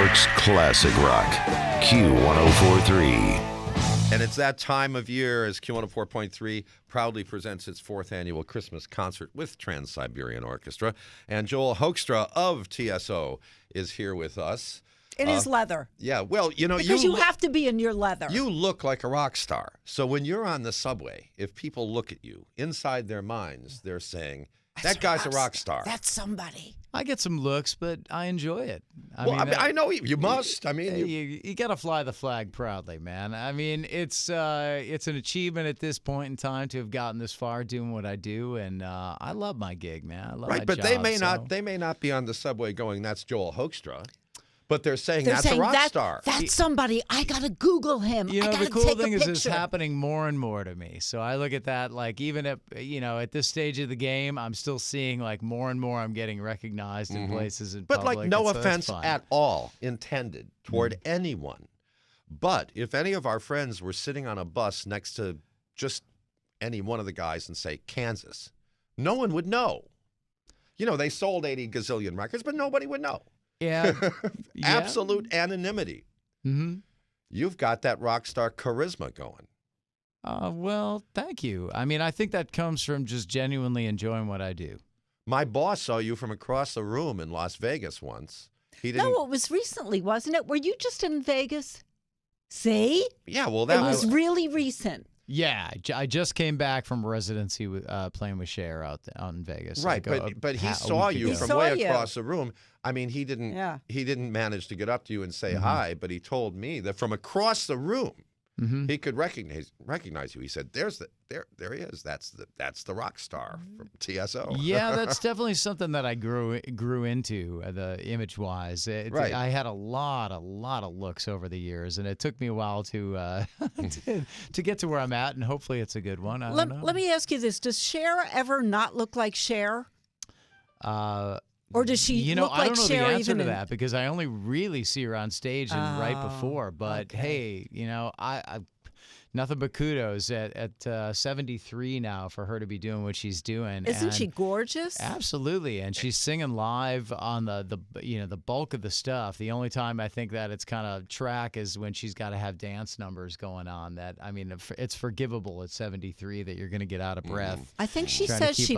York's classic rock, Q1043. And it's that time of year as Q104.3 proudly presents its 4th annual Christmas concert with Trans-Siberian Orchestra. And Joel Hoekstra of TSO is here with us. It is leather. Yeah, well, you know, because you have to be in your leather. You look like a rock star. So when you're on the subway, if people look at you, inside their minds, they're saying, that guy's a rock star. That's somebody. I get some looks, but I enjoy it. I know you must. I mean, you got to fly the flag proudly, man. I mean, it's an achievement at this point in time to have gotten this far doing what I do, and I love my gig, man. I love my but job, they may not be on the subway going, that's Joel Hoekstra. But they're saying that's a rock star. That's somebody. I got to Google him. You know, I the gotta cool take thing a is picture. it's happening more and more to me. So I look at that like even at this stage of the game, I'm still seeing like more and more I'm getting recognized in places in But public. like no and so offense it's fun. at all intended toward anyone. But if any of our friends were sitting on a bus next to just any one of the guys and say Kansas, no one would know. You know, they sold 80 gazillion records, but nobody would know. Yeah. Absolute anonymity. Mm-hmm. You've got that rock star charisma going. Well, thank you. I mean, I think that comes from just genuinely enjoying what I do. My boss saw you from across the room in Las Vegas once. He didn't. No, it was recently, wasn't it? Were you just in Vegas? See? Yeah, well, It was really recent. Yeah, I just came back from residency playing with Cher out in Vegas. Right, but he saw you from way across the room. I mean, he didn't manage to get up to you and say hi, but he told me that from across the room he could recognize you. He said, there he is. That's the rock star from TSO. Yeah, that's definitely something that I grew into, the image wise. Right. I had a lot of looks over the years, and it took me a while to to get to where I'm at, and hopefully it's a good one. I don't know. Let me ask you this: does Cher ever not look like Cher? Or does she look like I don't know Cher the answer even to that because I only really see her on stage and right before. But okay. hey, I nothing but kudos at 73 now for her to be doing what she's doing. Isn't she gorgeous? Absolutely, and she's singing live on the bulk of the stuff. The only time I think that it's kind of track is when she's got to have dance numbers going on. That I mean, it's forgivable at 73 that you're going to get out of breath. I think she says she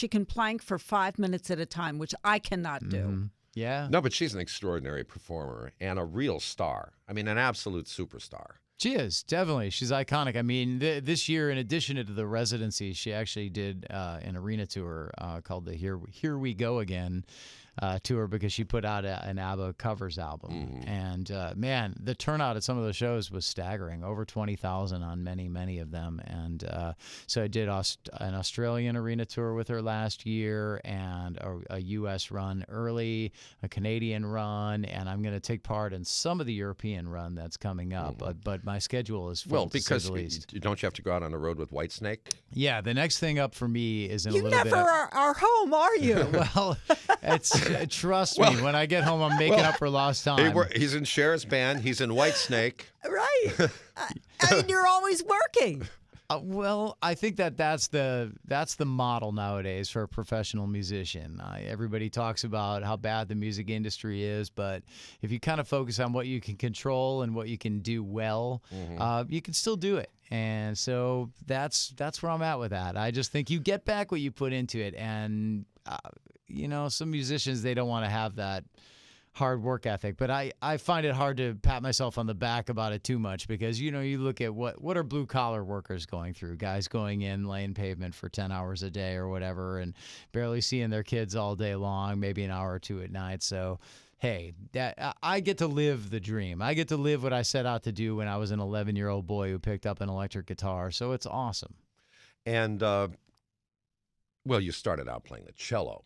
can plank for 5 minutes at a time, which I cannot do. Yeah. No, but she's an extraordinary performer and a real star. I mean, an absolute superstar. She is, definitely. She's iconic. I mean, this year, in addition to the residency, she actually did an arena tour called the Here We Go Again tour because she put out an ABBA covers album. And, man, the turnout at some of the shows was staggering, over 20,000 on many of them. And so I did an Australian arena tour with her last year and a U.S. run early, a Canadian run, and I'm going to take part in some of the European run that's coming up. But my schedule is full, to say the least. Don't you have to go out on the road with Whitesnake? Yeah, the next thing up for me is in You a little bit. never are home, are you? Well, it's trust me. When I get home, I'm making up for lost time. He's in Cher's band. He's in Whitesnake. Right. I mean, you're always working. Well, I think that's the model nowadays for a professional musician. Everybody talks about how bad the music industry is, but if you kind of focus on what you can control and what you can do well, you can still do it. And so that's where I'm at with that. I just think you get back what you put into it, and some musicians, they don't want to have that hard work ethic, but I find it hard to pat myself on the back about it too much because you look at what are blue collar workers going through, guys going in laying pavement for 10 hours a day or whatever and barely seeing their kids all day long, maybe an hour or two at night. So hey, I get to live the dream. I get to live what I set out to do when I was an 11-year-old boy who picked up an electric guitar. So it's awesome. And you started out playing the cello.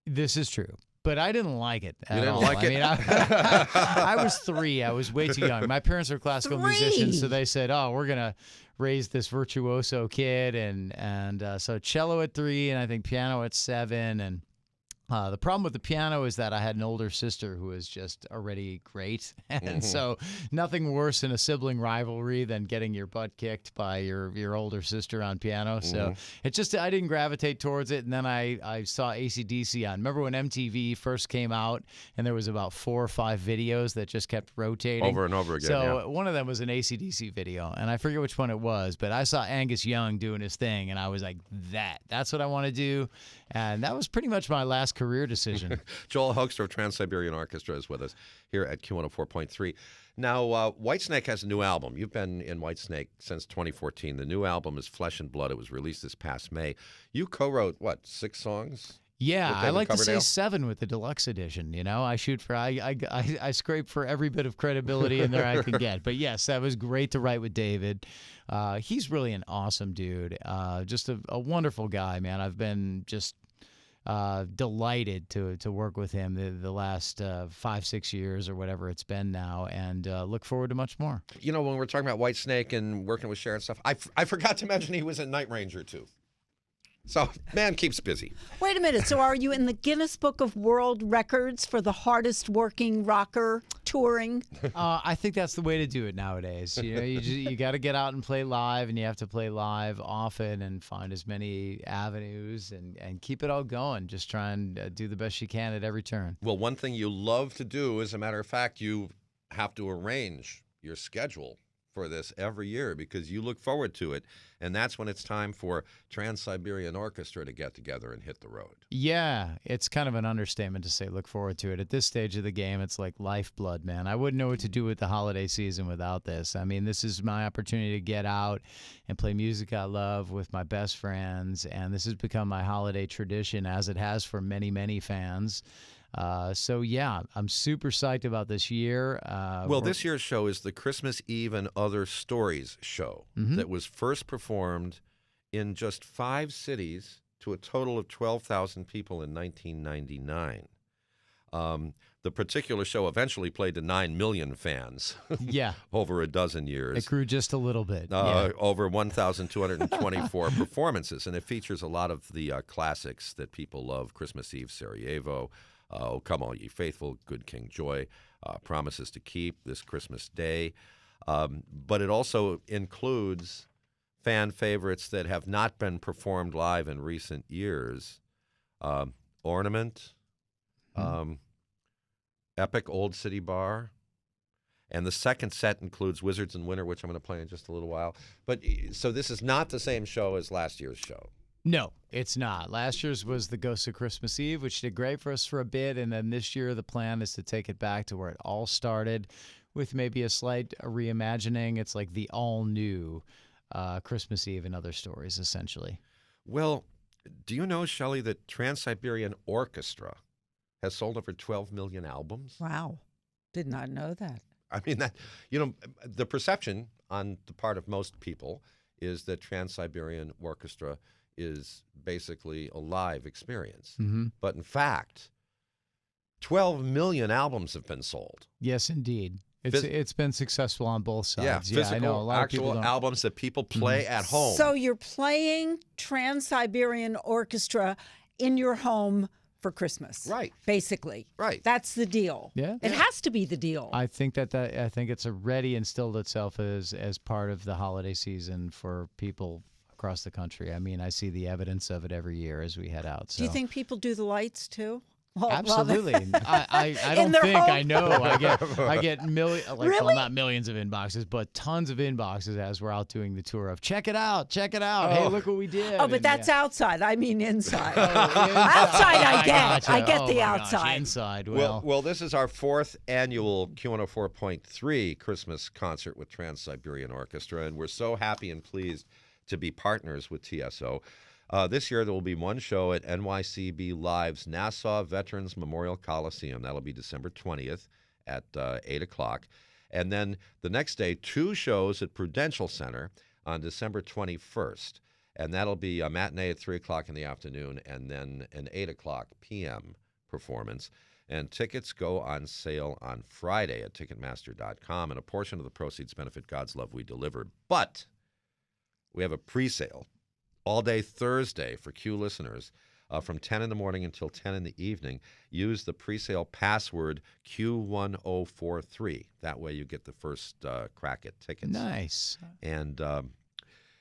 This is true. But I didn't like it at all. You didn't like it? I mean, I was 3. I was way too young. My parents are classical musicians, so they said, "Oh, we're gonna raise this virtuoso kid," and so cello at 3, and I think piano at 7, and The problem with the piano is that I had an older sister who was just already great. And so nothing worse in a sibling rivalry than getting your butt kicked by your older sister on piano. So it just, I didn't gravitate towards it. And then I saw AC/DC on. Remember when MTV first came out and there was about 4 or 5 videos that just kept rotating? Over and over again, So one of them was an AC/DC video. And I forget which one it was, but I saw Angus Young doing his thing. And I was like, that's what I want to do. And that was pretty much my last career decision. Joel Hoekstra of Trans-Siberian Orchestra is with us here at Q104.3. Now, Whitesnake has a new album. You've been in Whitesnake since 2014. The new album is Flesh and Blood. It was released this past May. You co-wrote, 6 songs? Yeah, I like to say 7 with the deluxe edition. You know, I shoot for, I scrape for every bit of credibility in there I can get. But yes, that was great to write with David. He's really an awesome dude. Just a wonderful guy, man. I've been just delighted to work with him the last 5-6 years or whatever it's been now, and look forward to much more. You know, when we're talking about Whitesnake and working with Cher and stuff, I forgot to mention he was in Night Ranger too. So, man keeps busy. Wait a minute. So are you in the Guinness Book of World Records for the hardest working rocker touring? I think that's the way to do it nowadays. You know, you got to get out and play live, and you have to play live often and find as many avenues and keep it all going. Just try and do the best you can at every turn. Well, one thing you love to do, as a matter of fact, you have to arrange your schedule for this every year because you look forward to it, and that's when it's time for Trans-Siberian Orchestra to get together and hit the road. Yeah, it's kind of an understatement to say look forward to it. At this stage of the game, it's like lifeblood, man. I wouldn't know what to do with the holiday season without this. I mean, this is my opportunity to get out and play music I love with my best friends, and this has become my holiday tradition, as it has for many, many fans. So, yeah, I'm super psyched about this year. Well, this year's show is the Christmas Eve and Other Stories show that was first performed in just 5 cities to a total of 12,000 people in 1999. The particular show eventually played to 9 million fans over a dozen years. It grew just a little bit. Over 1,224 performances, and it features a lot of the classics that people love: Christmas Eve, Sarajevo, Oh, Come All Ye Faithful, Good King Joy, Promises to Keep, This Christmas Day. But it also includes fan favorites that have not been performed live in recent years. Ornament, Epic Old City Bar. And the second set includes Wizards in Winter, which I'm going to play in just a little while. But so this is not the same show as last year's show. No, it's not. Last year's was the Ghost of Christmas Eve, which did great for us for a bit. And then this year, the plan is to take it back to where it all started with maybe a slight reimagining. It's like the all-new Christmas Eve and Other Stories, essentially. Well, do you know, Shelley, that Trans-Siberian Orchestra has sold over 12 million albums? Wow. Did not know that. I mean, the perception on the part of most people is that Trans-Siberian Orchestra is basically a live experience. But in fact, 12 million albums have been sold. Yes, indeed. It's been successful on both sides. Yeah, physical, I know. A lot actual of people albums that people play at home. So you're playing Trans-Siberian Orchestra in your home for Christmas. Right. Basically. Right. That's the deal. Yeah. It has to be the deal. I think I think it's already instilled itself as part of the holiday season for people across the country. I mean, I see the evidence of it every year as we head out. So. Do you think people do the lights too? Absolutely. I don't think home? I know. I get Really? well, not millions of inboxes, but tons of inboxes as we're out doing the tour of check it out. Hey, look what we did. Oh, but that's outside. I mean inside. Outside I get. Gotcha. I get the gosh, outside. inside. Well, this is our 4th annual Q104.3 Christmas concert with Trans-Siberian Orchestra, and we're so happy and pleased to be partners with TSO. This year, there will be one show at NYCB Live's Nassau Veterans Memorial Coliseum. That'll be December 20th at 8 o'clock. And then the next day, 2 shows at Prudential Center on December 21st. And that'll be a matinee at 3 o'clock in the afternoon and then an 8 o'clock p.m. performance. And tickets go on sale on Friday at Ticketmaster.com. And a portion of the proceeds benefit God's Love We Deliver. But we have a pre-sale all day Thursday for Q listeners from 10 in the morning until 10 in the evening. Use the presale password Q1043. That way you get the first crack at tickets. Nice. And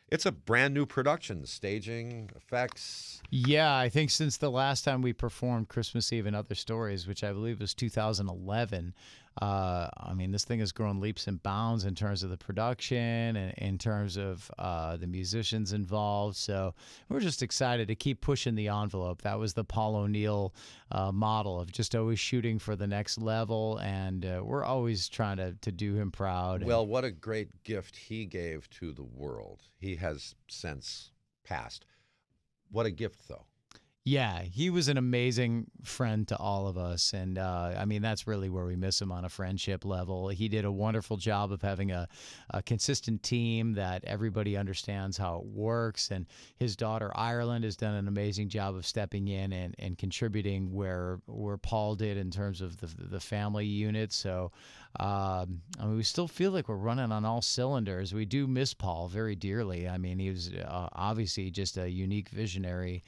it's a brand new production, staging, effects. Yeah, I think since the last time we performed Christmas Eve and Other Stories, which I believe was 2011, I mean, this thing has grown leaps and bounds in terms of the production and in terms of the musicians involved. So we're just excited to keep pushing the envelope. That was the Paul ONeill model of just always shooting for the next level, and we're always trying to do him proud. Well, what a great gift he gave to the world. He has since passed. What a gift, though. Yeah, he was an amazing friend to all of us. And, I mean, that's really where we miss him on a friendship level. He did a wonderful job of having a consistent team that everybody understands how it works. And his daughter, Ireland, has done an amazing job of stepping in and contributing where Paul did in terms of the family unit. So, I mean, we still feel like we're running on all cylinders. We do miss Paul very dearly. I mean, he was obviously just a unique visionary.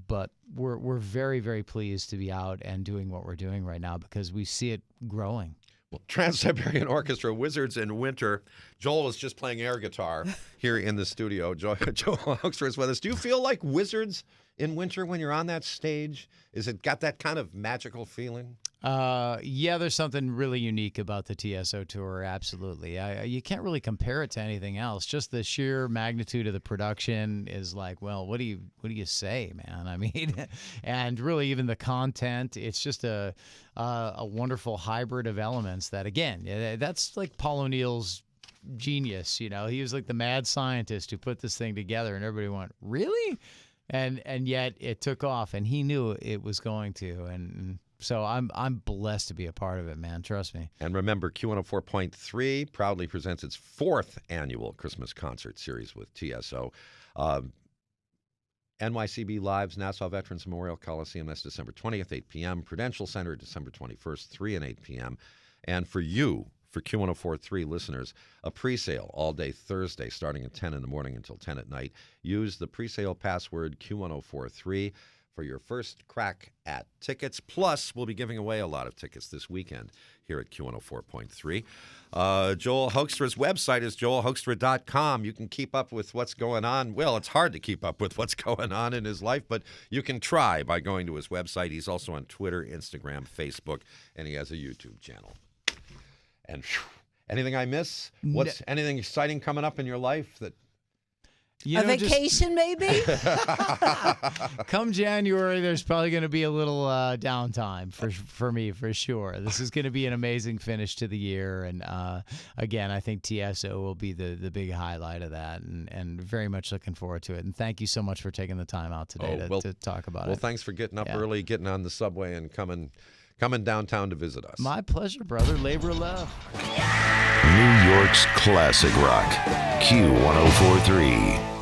But we're very, very pleased to be out and doing what we're doing right now because we see it growing. Well, Trans-Siberian Orchestra, Wizards in Winter. Joel was just playing air guitar here in the studio. Joel Hoekstra is with us. Do you feel like Wizards in Winter when you're on that stage? Is it got that kind of magical feeling? Yeah, there's something really unique about the TSO tour. Absolutely. You can't really compare it to anything else. Just the sheer magnitude of the production is like, well, what do you say, man? I mean, and really even the content, it's just a wonderful hybrid of elements that, again, that's like Paul ONeill's genius. You know, he was like the mad scientist who put this thing together, and everybody went, really? And yet it took off, and he knew it was going to, and so I'm blessed to be a part of it, man. Trust me. And remember, Q104.3 proudly presents its 4th annual Christmas concert series with TSO. NYCB Lives, Nassau Veterans Memorial Coliseum, that's December 20th, 8 p.m. Prudential Center, December 21st, 3 and 8 p.m. And for you, for Q1043 listeners, a presale all day Thursday starting at 10 in the morning until 10 at night. Use the presale password Q1043 for your first crack at tickets. Plus, we'll be giving away a lot of tickets this weekend here at Q104.3. Joel Hoekstra's website is joelhoekstra.com. You can keep up with what's going on. Well, it's hard to keep up with what's going on in his life, but you can try by going to his website. He's also on Twitter, Instagram, Facebook, and he has a YouTube channel. And anything I miss? Anything exciting coming up in your life that... A vacation, maybe? Come January, there's probably going to be a little downtime for me, for sure. This is going to be an amazing finish to the year. And, again, I think TSO will be the big highlight of that, and very much looking forward to it. And thank you so much for taking the time out today to talk about it. Well, thanks for getting up early, getting on the subway, and coming downtown to visit us. My pleasure, brother. Labor of love. New York's classic rock, Q1043.